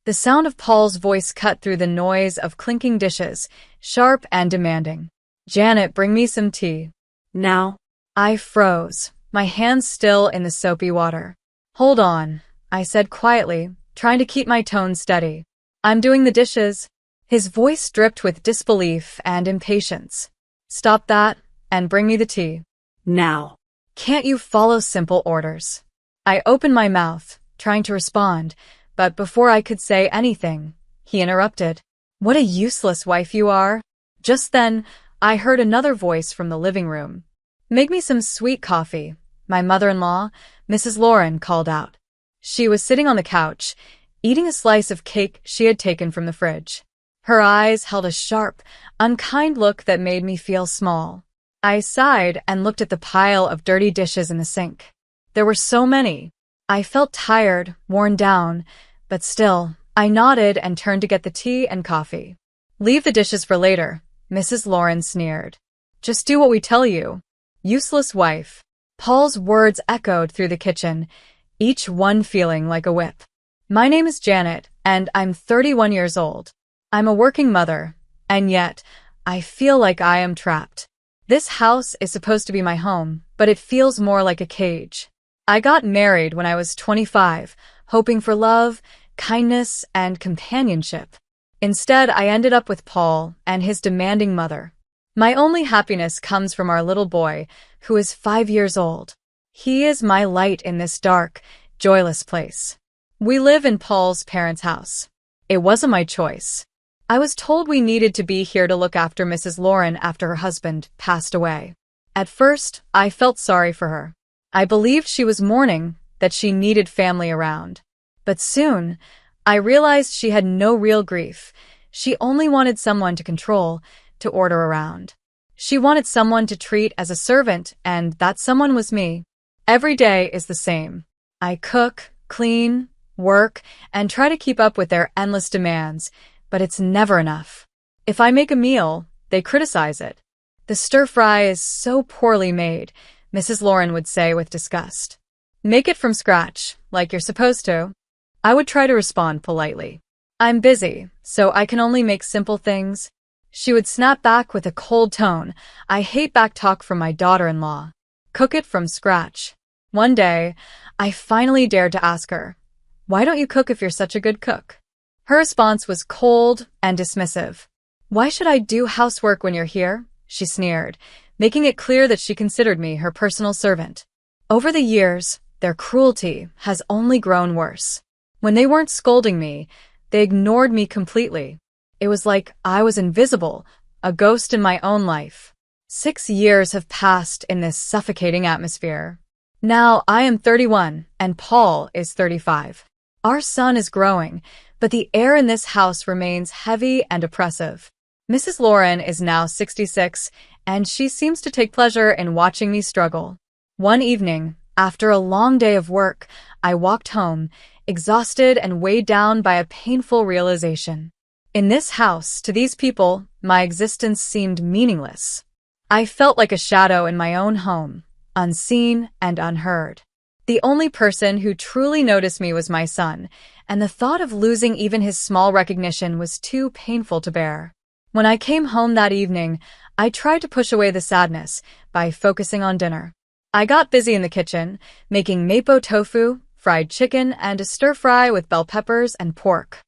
The sound of Paul's voice cut through the noise of clinking dishes, sharp and demanding. "Janet, bring me some tea." "Now?" I froze, my hands still in the soapy water. "Hold on," I said quietly, trying to keep my tone steady. "I'm doing the dishes." His voice dripped with disbelief and impatience. "Stop that, and bring me the tea." "Now." "Can't you follow simple orders?" I opened my mouth, trying to respond, but before I could say anything, he interrupted. "What a useless wife you are." Just then, I heard another voice from the living room. "Make me some sweet coffee," my mother-in-law, Mrs. Lauren, called out. She was sitting on the couch, eating a slice of cake she had taken from the fridge. Her eyes held a sharp, unkind look that made me feel small. I sighed and looked at the pile of dirty dishes in the sink. There were so many. I felt tired, worn down, but still, I nodded and turned to get the tea and coffee. "Leave the dishes for later," Mrs. Lauren sneered. "Just do what we tell you." Useless wife. Paul's words echoed through the kitchen, each one feeling like a whip. "My name is Janet, and I'm 31 years old. I'm a working mother, and yet, I feel like I am trapped. This house is supposed to be my home, but it feels more like a cage. I got married when I was 25, hoping for love, kindness, and companionship. Instead, I ended up with Paul and his demanding mother. My only happiness comes from our little boy, who is 5 years old. He is my light in this dark, joyless place. We live in Paul's parents' house. It wasn't my choice. I was told we needed to be here to look after Mrs. Lauren after her husband passed away. At first, I felt sorry for her. I believed she was mourning, that she needed family around. But soon, I realized she had no real grief. She only wanted someone to control, to order around. She wanted someone to treat as a servant, and that someone was me. Every day is the same. I cook, clean, work, and try to keep up with their endless demands, but it's never enough. If I make a meal, they criticize it. "The stir-fry is so poorly made," Mrs. Lauren would say with disgust. "Make it from scratch, like you're supposed to." I would try to respond politely. "I'm busy, so I can only make simple things." She would snap back with a cold tone. I hate back-talk from my daughter-in-law. "Cook it from scratch." One day, I finally dared to ask her, "Why don't you cook if you're such a good cook?" Her response was cold and dismissive. "Why should I do housework when you're here?" she sneered, making it clear that she considered me her personal servant. Over the years, their cruelty has only grown worse. When they weren't scolding me, they ignored me completely. It was like I was invisible, a ghost in my own life. 6 years have passed in this suffocating atmosphere. Now I am 31, and Paul is 35. Our son is growing, but the air in this house remains heavy and oppressive. Mrs. Lauren is now 66, and she seems to take pleasure in watching me struggle. One evening, after a long day of work, I walked home, exhausted and weighed down by a painful realization. In this house, to these people, my existence seemed meaningless. I felt like a shadow in my own home, unseen and unheard. The only person who truly noticed me was my son, and the thought of losing even his small recognition was too painful to bear. When I came home that evening, I tried to push away the sadness by focusing on dinner. I got busy in the kitchen, making mapo tofu, fried chicken, and a stir-fry with bell peppers and pork.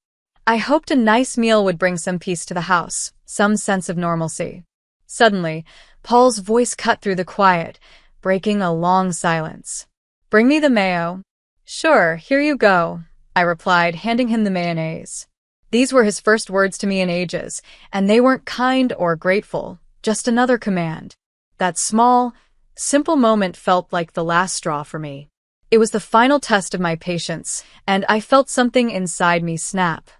I hoped a nice meal would bring some peace to the house, some sense of normalcy. Suddenly, Paul's voice cut through the quiet, breaking a long silence. "Bring me the mayo." "Sure, here you go," I replied, handing him the mayonnaise. These were his first words to me in ages, and they weren't kind or grateful, just another command. That small, simple moment felt like the last straw for me. It was the final test of my patience, and I felt something inside me snap.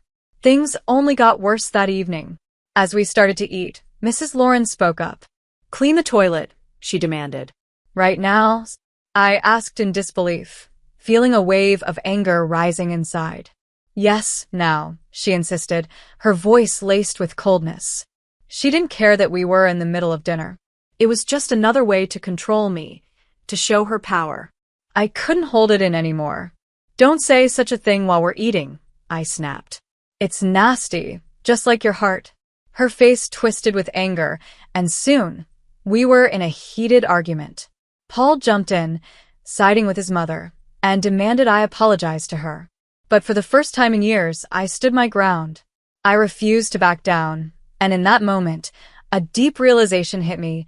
Things only got worse that evening. As we started to eat, Mrs. Lauren spoke up. "Clean the toilet," she demanded. "Right now?" I asked in disbelief, feeling a wave of anger rising inside. "Yes, now," she insisted, her voice laced with coldness. She didn't care that we were in the middle of dinner. It was just another way to control me, to show her power. I couldn't hold it in anymore. "Don't say such a thing while we're eating," I snapped. It's nasty, just like your heart. Her face twisted with anger, and soon, we were in a heated argument. Paul jumped in, siding with his mother, and demanded I apologize to her. But for the first time in years, I stood my ground. I refused to back down, and in that moment, a deep realization hit me.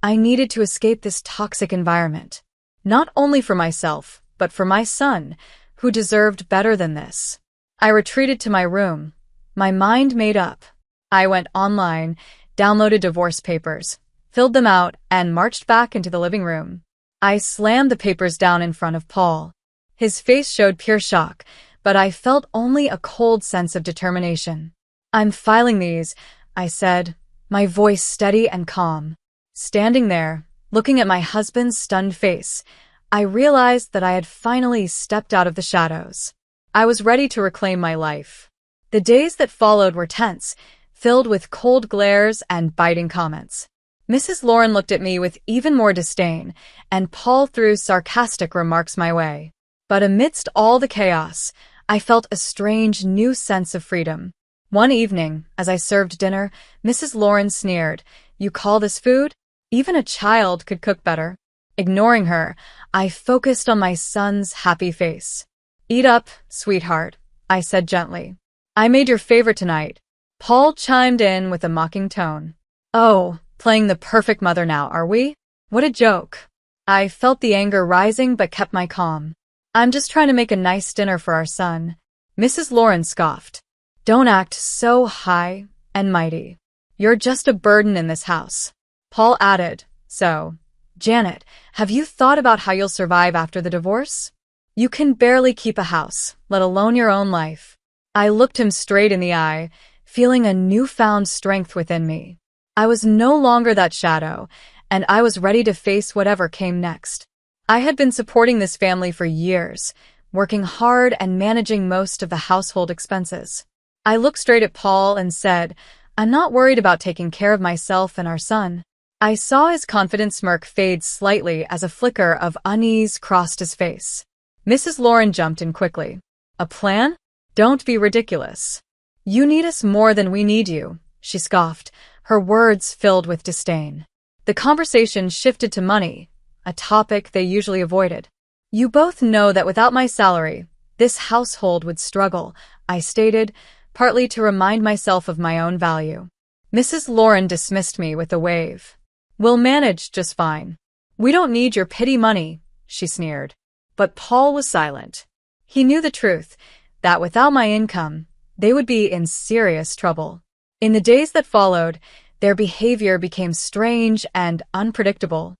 I needed to escape this toxic environment. Not only for myself, but for my son, who deserved better than this. I retreated to my room, my mind made up. I went online, downloaded divorce papers, filled them out, and marched back into the living room. I slammed the papers down in front of Paul. His face showed pure shock, but I felt only a cold sense of determination. I'm filing these, I said, my voice steady and calm. Standing there, looking at my husband's stunned face, I realized that I had finally stepped out of the shadows. I was ready to reclaim my life. The days that followed were tense, filled with cold glares and biting comments. Mrs. Lauren looked at me with even more disdain, and Paul threw sarcastic remarks my way. But amidst all the chaos, I felt a strange new sense of freedom. One evening, as I served dinner, Mrs. Lauren sneered, "You call this food? Even a child could cook better." Ignoring her, I focused on my son's happy face. "Eat up, sweetheart," I said gently. "I made your favorite tonight." Paul chimed in with a mocking tone. "Oh, playing the perfect mother now, are we? What a joke." I felt the anger rising but kept my calm. "I'm just trying to make a nice dinner for our son." Mrs. Lauren scoffed. "Don't act so high and mighty. You're just a burden in this house." Paul added, "So, Janet, have you thought about how you'll survive after the divorce? You can barely keep a house, let alone your own life." I looked him straight in the eye, feeling a newfound strength within me. I was no longer that shadow, and I was ready to face whatever came next. I had been supporting this family for years, working hard and managing most of the household expenses. I looked straight at Paul and said, "I'm not worried about taking care of myself and our son." I saw his confident smirk fade slightly as a flicker of unease crossed his face. Mrs. Lauren jumped in quickly. "A plan? Don't be ridiculous. You need us more than we need you," she scoffed, her words filled with disdain. The conversation shifted to money, a topic they usually avoided. "You both know that without my salary, this household would struggle," I stated, partly to remind myself of my own value. Mrs. Lauren dismissed me with a wave. "We'll manage just fine. We don't need your pity money," she sneered. But Paul was silent. He knew the truth, that without my income, they would be in serious trouble. In the days that followed, their behavior became strange and unpredictable.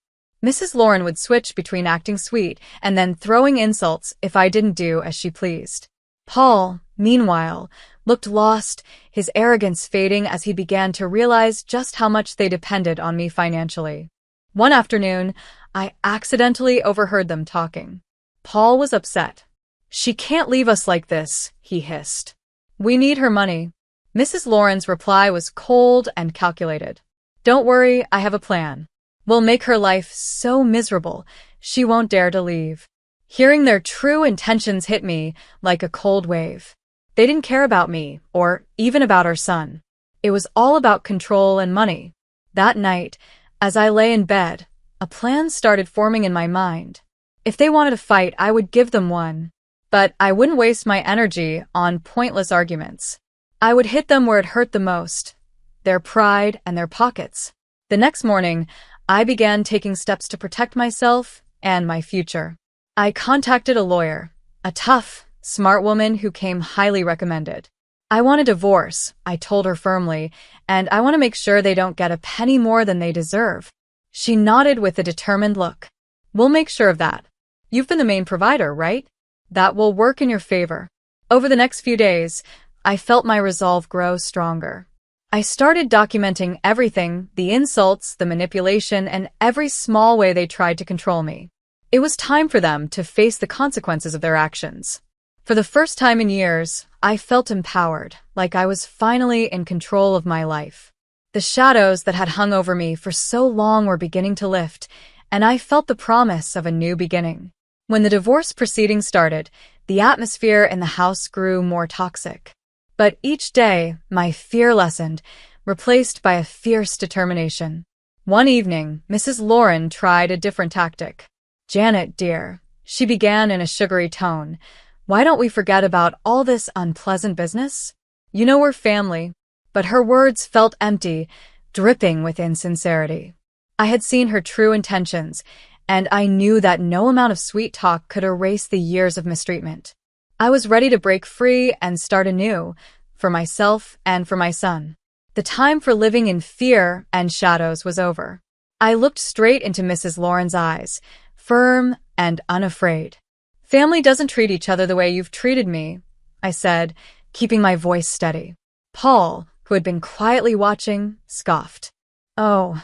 Mrs. Lauren would switch between acting sweet and then throwing insults if I didn't do as she pleased. Paul, meanwhile, looked lost, his arrogance fading as he began to realize just how much they depended on me financially. One afternoon, I accidentally overheard them talking. Paul was upset. "She can't leave us like this," he hissed. "We need her money." Mrs. Lauren's reply was cold and calculated. "Don't worry, I have a plan. We'll make her life so miserable, she won't dare to leave." Hearing their true intentions hit me like a cold wave. They didn't care about me, or even about our son. It was all about control and money. That night, as I lay in bed, a plan started forming in my mind. If they wanted to fight, I would give them one. But I wouldn't waste my energy on pointless arguments. I would hit them where it hurt the most, their pride and their pockets. The next morning, I began taking steps to protect myself and my future. I contacted a lawyer, a tough, smart woman who came highly recommended. "I want a divorce," I told her firmly, "and I want to make sure they don't get a penny more than they deserve." She nodded with a determined look. "We'll make sure of that. You've been the main provider, right? That will work in your favor." Over the next few days, I felt my resolve grow stronger. I started documenting everything, the insults, the manipulation, and every small way they tried to control me. It was time for them to face the consequences of their actions. For the first time in years, I felt empowered, like I was finally in control of my life. The shadows that had hung over me for so long were beginning to lift, and I felt the promise of a new beginning. When the divorce proceedings started, the atmosphere in the house grew more toxic. But each day, my fear lessened, replaced by a fierce determination. One evening, Mrs. Lauren tried a different tactic. "Janet, dear," she began in a sugary tone, "why don't we forget about all this unpleasant business? You know we're family." But her words felt empty, dripping with insincerity. I had seen her true intentions, and I knew that no amount of sweet talk could erase the years of mistreatment. I was ready to break free and start anew, for myself and for my son. The time for living in fear and shadows was over. I looked straight into Mrs. Lauren's eyes, firm and unafraid. "Family doesn't treat each other the way you've treated me," I said, keeping my voice steady. Paul, who had been quietly watching, scoffed. "Oh,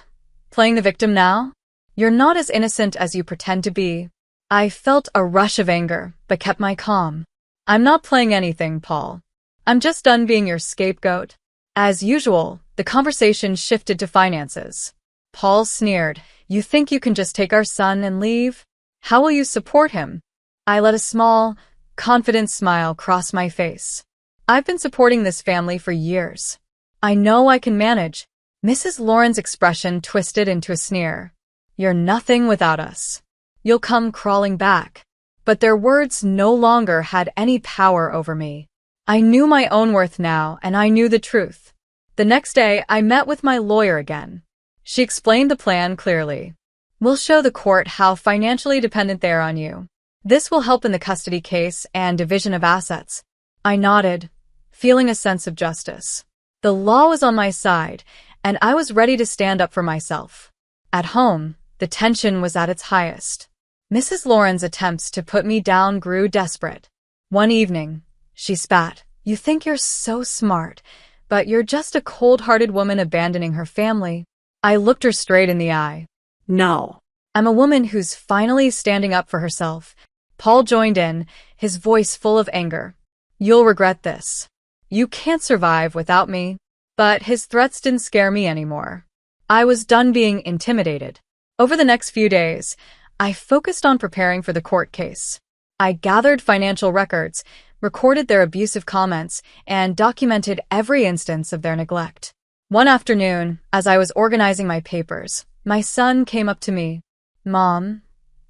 playing the victim now? You're not as innocent as you pretend to be." I felt a rush of anger, but kept my calm. "I'm not playing anything, Paul. I'm just done being your scapegoat." As usual, the conversation shifted to finances. Paul sneered. "You think you can just take our son and leave? How will you support him?" I let a small, confident smile cross my face. "I've been supporting this family for years. I know I can manage." Mrs. Lauren's expression twisted into a sneer. "You're nothing without us. You'll come crawling back." But their words no longer had any power over me. I knew my own worth now, and I knew the truth. The next day, I met with my lawyer again. She explained the plan clearly. "We'll show the court how financially dependent they are on you. This will help in the custody case and division of assets." I nodded, feeling a sense of justice. The law was on my side, and I was ready to stand up for myself. At home, the tension was at its highest. Mrs. Lauren's attempts to put me down grew desperate. One evening, she spat. "You think you're so smart, but you're just a cold-hearted woman abandoning her family." I looked her straight in the eye. "No. I'm a woman who's finally standing up for herself." Paul joined in, his voice full of anger. "You'll regret this. You can't survive without me." But his threats didn't scare me anymore. I was done being intimidated. Over the next few days, I focused on preparing for the court case. I gathered financial records, recorded their abusive comments, and documented every instance of their neglect. One afternoon, as I was organizing my papers, my son came up to me. "Mom,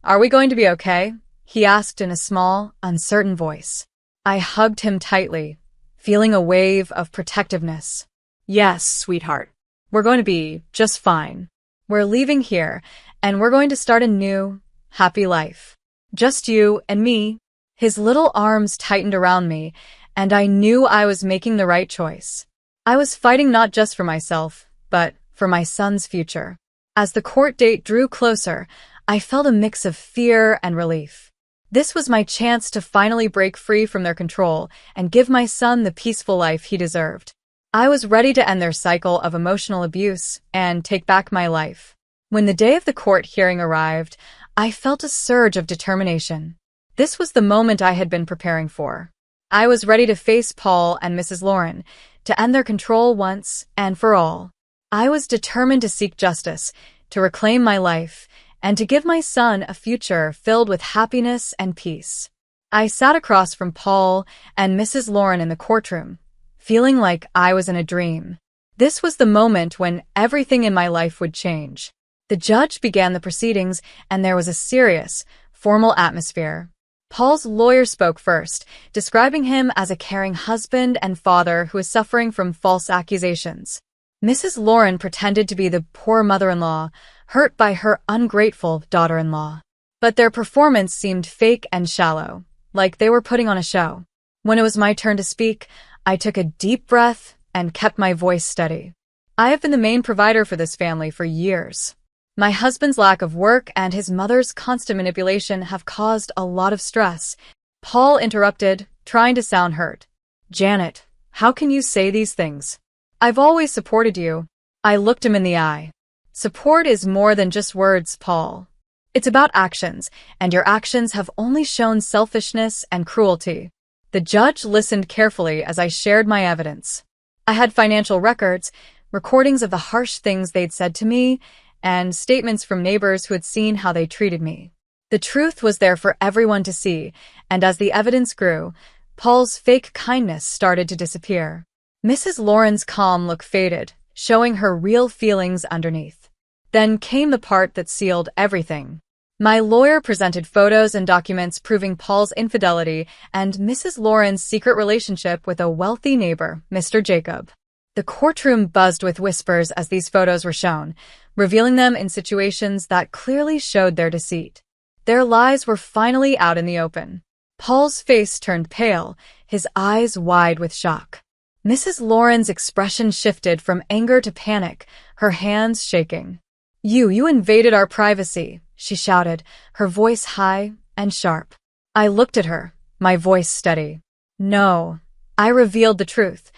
are we going to be okay?" he asked in a small, uncertain voice. I hugged him tightly, feeling a wave of protectiveness. "Yes, sweetheart. We're going to be just fine. We're leaving here, and we're going to start a new, happy life. Just you and me." His little arms tightened around me, and I knew I was making the right choice. I was fighting not just for myself, but for my son's future. As the court date drew closer, I felt a mix of fear and relief. This was my chance to finally break free from their control and give my son the peaceful life he deserved. I was ready to end their cycle of emotional abuse and take back my life. When the day of the court hearing arrived, I felt a surge of determination. This was the moment I had been preparing for. I was ready to face Paul and Mrs. Lauren, to end their control once and for all. I was determined to seek justice, to reclaim my life, and to give my son a future filled with happiness and peace. I sat across from Paul and Mrs. Lauren in the courtroom, feeling like I was in a dream. This was the moment when everything in my life would change. The judge began the proceedings, and there was a serious, formal atmosphere. Paul's lawyer spoke first, describing him as a caring husband and father who is suffering from false accusations. Mrs. Lauren pretended to be the poor mother-in-law, hurt by her ungrateful daughter-in-law. But their performance seemed fake and shallow, like they were putting on a show. When it was my turn to speak, I took a deep breath and kept my voice steady. I have been the main provider for this family for years. My husband's lack of work and his mother's constant manipulation have caused a lot of stress. Paul interrupted, trying to sound hurt. "Janet, how can you say these things? I've always supported you." I looked him in the eye. "Support is more than just words, Paul. It's about actions, and your actions have only shown selfishness and cruelty." The judge listened carefully as I shared my evidence. I had financial records, recordings of the harsh things they'd said to me, and statements from neighbors who had seen how they treated me. The truth was there for everyone to see, and as the evidence grew, Paul's fake kindness started to disappear. Mrs. Lauren's calm look faded, showing her real feelings underneath. Then came the part that sealed everything. My lawyer presented photos and documents proving Paul's infidelity and Mrs. Lauren's secret relationship with a wealthy neighbor, Mr. Jacob. The courtroom buzzed with whispers as these photos were shown, revealing them in situations that clearly showed their deceit. Their lies were finally out in the open. Paul's face turned pale, his eyes wide with shock. Mrs. Lauren's expression shifted from anger to panic, her hands shaking. You invaded our privacy," she shouted, her voice high and sharp. I looked at her, my voice steady. "No, I revealed the truth,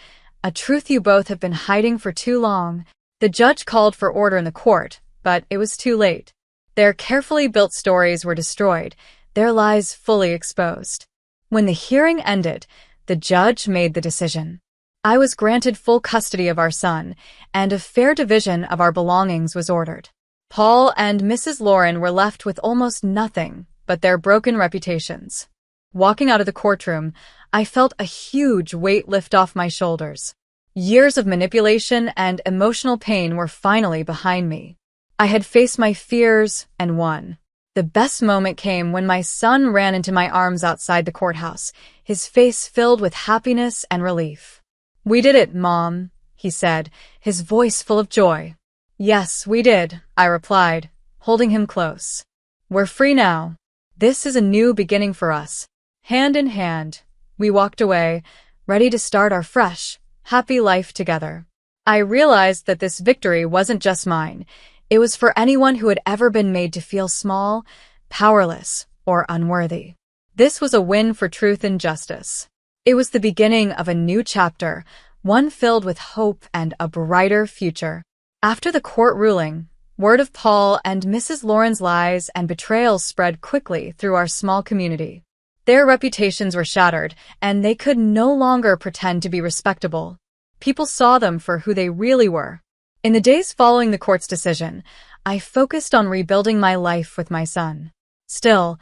a truth you both have been hiding for too long." The judge called for order in the court, but it was too late. Their carefully built stories were destroyed, their lies fully exposed. When the hearing ended, the judge made the decision. I was granted full custody of our son, and a fair division of our belongings was ordered. Paul and Mrs. Lauren were left with almost nothing but their broken reputations. Walking out of the courtroom, I felt a huge weight lift off my shoulders. Years of manipulation and emotional pain were finally behind me. I had faced my fears and won. The best moment came when my son ran into my arms outside the courthouse, his face filled with happiness and relief. "We did it, Mom," he said, his voice full of joy. "Yes, we did," I replied, holding him close. "We're free now. This is a new beginning for us." Hand in hand, we walked away, ready to start our fresh, happy life together. I realized that this victory wasn't just mine. It was for anyone who had ever been made to feel small, powerless, or unworthy. This was a win for truth and justice. It was the beginning of a new chapter, one filled with hope and a brighter future. After the court ruling, word of Paul and Mrs. Lauren's lies and betrayals spread quickly through our small community. Their reputations were shattered, and they could no longer pretend to be respectable. People saw them for who they really were. In the days following the court's decision, I focused on rebuilding my life with my son. Still,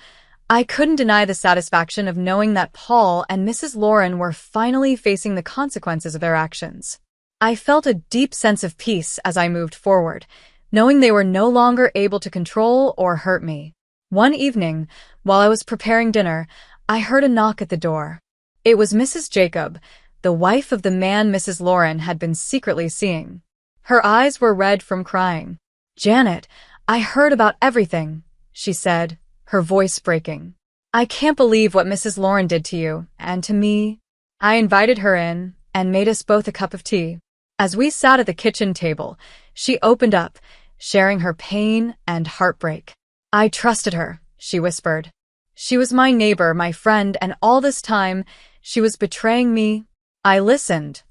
I couldn't deny the satisfaction of knowing that Paul and Mrs. Lauren were finally facing the consequences of their actions. I felt a deep sense of peace as I moved forward, knowing they were no longer able to control or hurt me. One evening, while I was preparing dinner, I heard a knock at the door. It was Mrs. Jacob, the wife of the man Mrs. Lauren had been secretly seeing. Her eyes were red from crying. "Janet, I heard about everything," she said, her voice breaking. "I can't believe what Mrs. Lauren did to you, and to me." I invited her in and made us both a cup of tea. As we sat at the kitchen table, she opened up, sharing her pain and heartbreak. "I trusted her," she whispered. "She was my neighbor, my friend, and all this time, she was betraying me." I listened,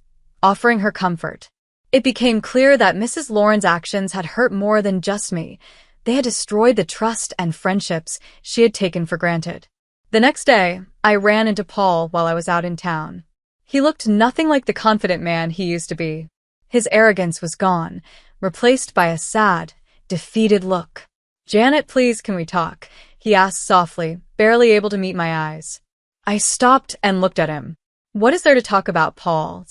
offering her comfort. It became clear that Mrs. Lauren's actions had hurt more than just me. They had destroyed the trust and friendships she had taken for granted. The next day, I ran into Paul while I was out in town. He looked nothing like the confident man he used to be. His arrogance was gone, replaced by a sad, defeated look. "Janet, please, can we talk?" he asked softly, barely able to meet my eyes. I stopped and looked at him. "What is there to talk about, Paul?"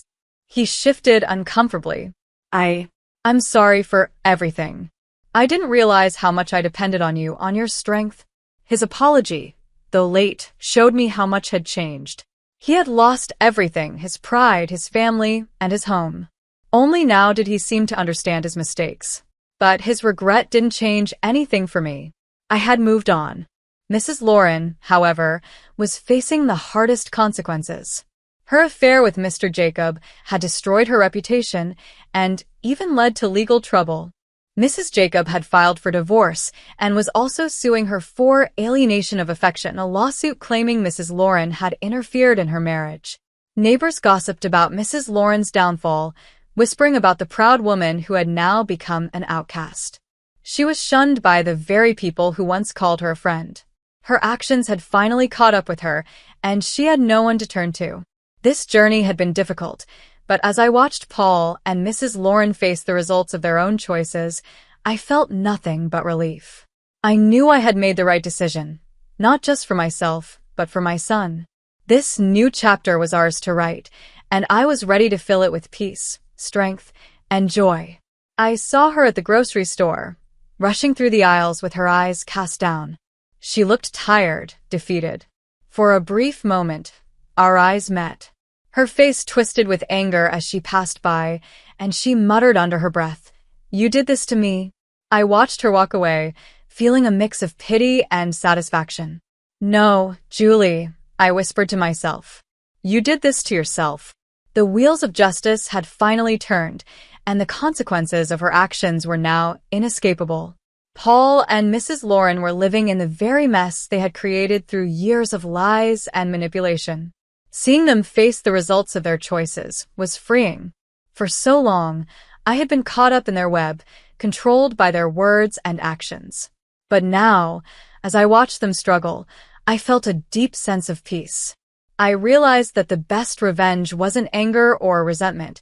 He shifted uncomfortably. I'm sorry for everything. I didn't realize how much I depended on you, on your strength." His apology, though late, showed me how much had changed. He had lost everything, his pride, his family, and his home. Only now did he seem to understand his mistakes. But his regret didn't change anything for me. I had moved on. Mrs. Lauren, however, was facing the hardest consequences. Her affair with Mr. Jacob had destroyed her reputation and even led to legal trouble. Mrs. Jacob had filed for divorce and was also suing her for alienation of affection, a lawsuit claiming Mrs. Lauren had interfered in her marriage. Neighbors gossiped about Mrs. Lauren's downfall, whispering about the proud woman who had now become an outcast. She was shunned by the very people who once called her a friend. Her actions had finally caught up with her, and she had no one to turn to. This journey had been difficult, but as I watched Paul and Mrs. Lauren face the results of their own choices, I felt nothing but relief. I knew I had made the right decision, not just for myself, but for my son. This new chapter was ours to write, and I was ready to fill it with peace, strength, and joy. I saw her at the grocery store, rushing through the aisles with her eyes cast down. She looked tired, defeated. For a brief moment, our eyes met. Her face twisted with anger as she passed by, and she muttered under her breath, "You did this to me." I watched her walk away, feeling a mix of pity and satisfaction. "No, Julie," I whispered to myself. "You did this to yourself." The wheels of justice had finally turned, and the consequences of her actions were now inescapable. Paul and Mrs. Lauren were living in the very mess they had created through years of lies and manipulation. Seeing them face the results of their choices was freeing. For so long, I had been caught up in their web, controlled by their words and actions. But now, as I watched them struggle, I felt a deep sense of peace. I realized that the best revenge wasn't anger or resentment.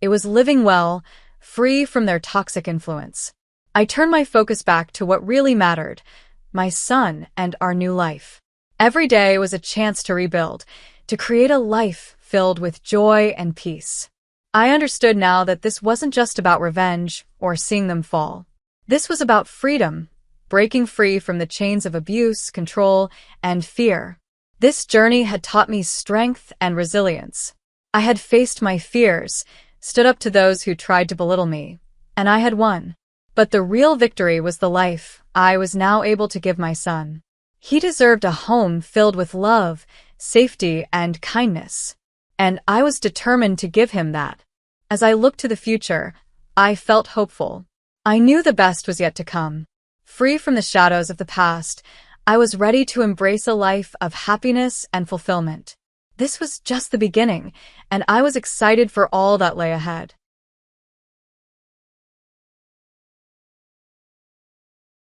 It was living well, free from their toxic influence. I turned my focus back to what really mattered, my son and our new life. Every day was a chance to rebuild, to create a life filled with joy and peace. I understood now that this wasn't just about revenge or seeing them fall. This was about freedom, breaking free from the chains of abuse, control, and fear. This journey had taught me strength and resilience. I had faced my fears, stood up to those who tried to belittle me, and I had won. But the real victory was the life I was now able to give my son. He deserved a home filled with love, safety, and kindness. And I was determined to give him that. As I looked to the future, I felt hopeful. I knew the best was yet to come. Free from the shadows of the past, I was ready to embrace a life of happiness and fulfillment. This was just the beginning, and I was excited for all that lay ahead.